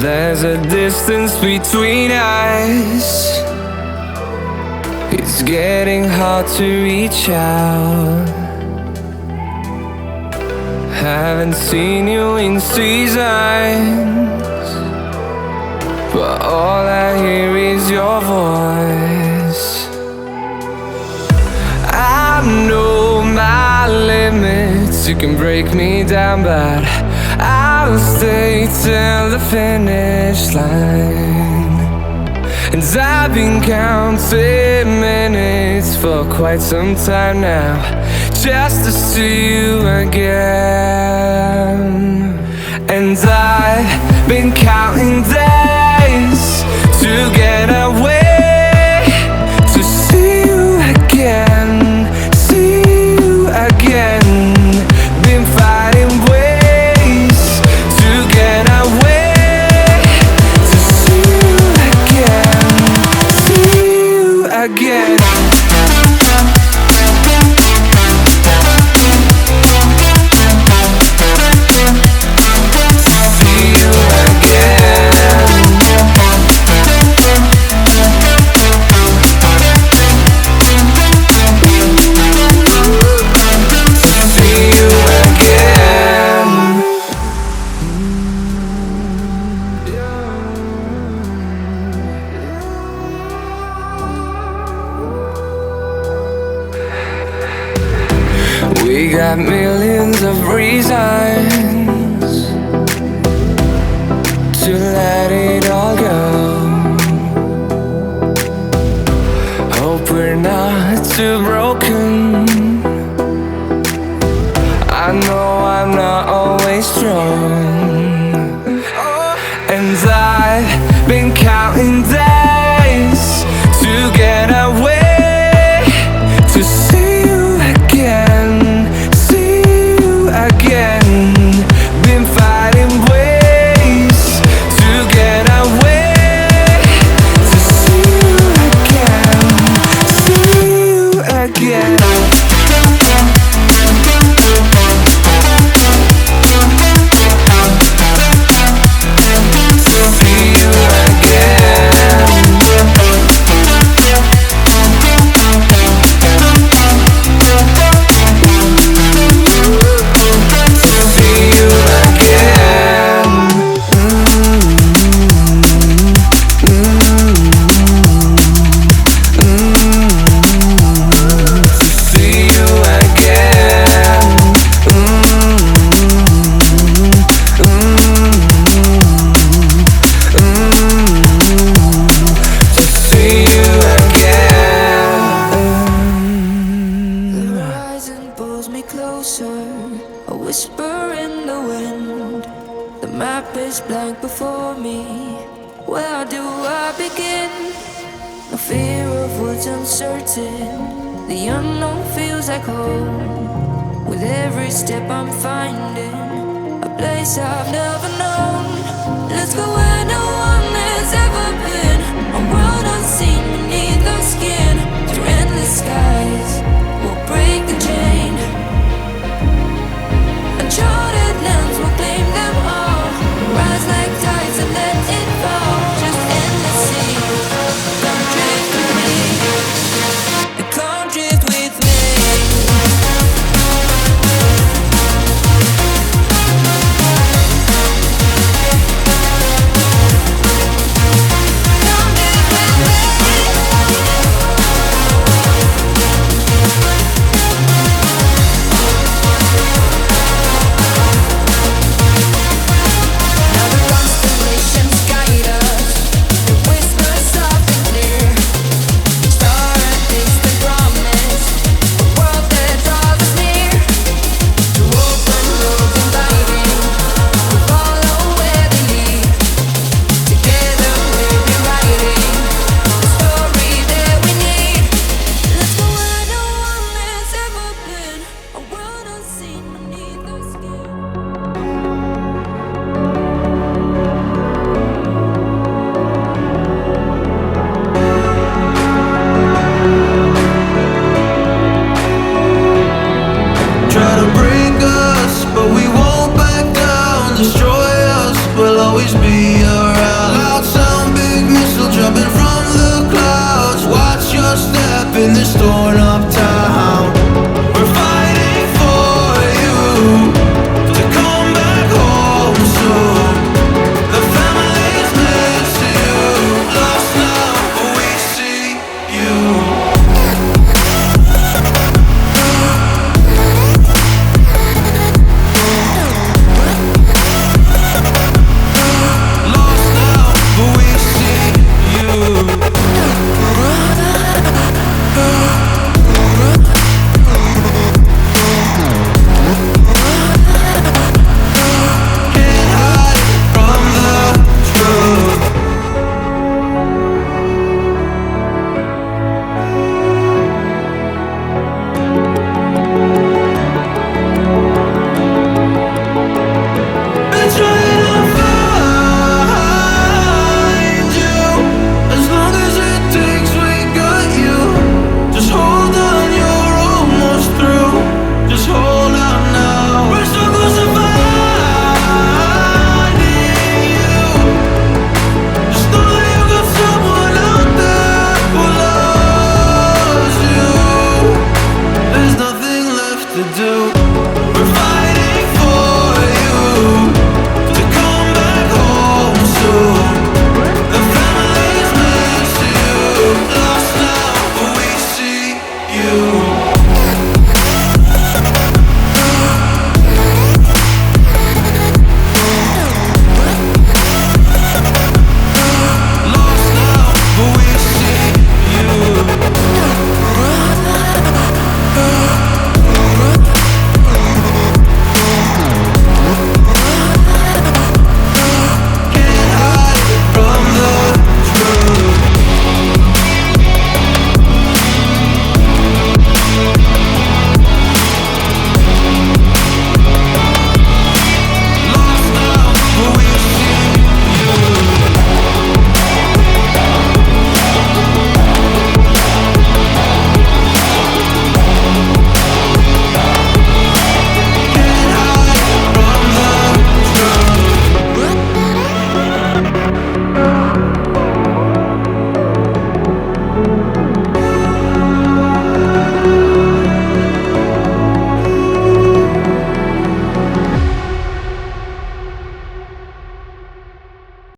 There's a distance between us. It's getting hard to reach out. Haven't seen you in seasons, but all I hear is your voice. I know my limits, you can break me down, but I'll stay till the finish line. And I've been counting minutes for quite some time now, just to see you again. And I've been counting days to get away, to see you again, see you again. Been fighting ways to get away, to see you again, see you again. We got millions of reasons to let it all go. Hope we're not too broken. I know I'm not always strong, and I've been counting days to get away, to see you again, see you again. Been fighting ways to get away, to see you again, see you again. A whisper in the wind. The map is blank before me. Where do I begin? No fear of what's uncertain. The unknown feels like home. With every step I'm finding a place I've never known. Let's go where no one has ever been. A world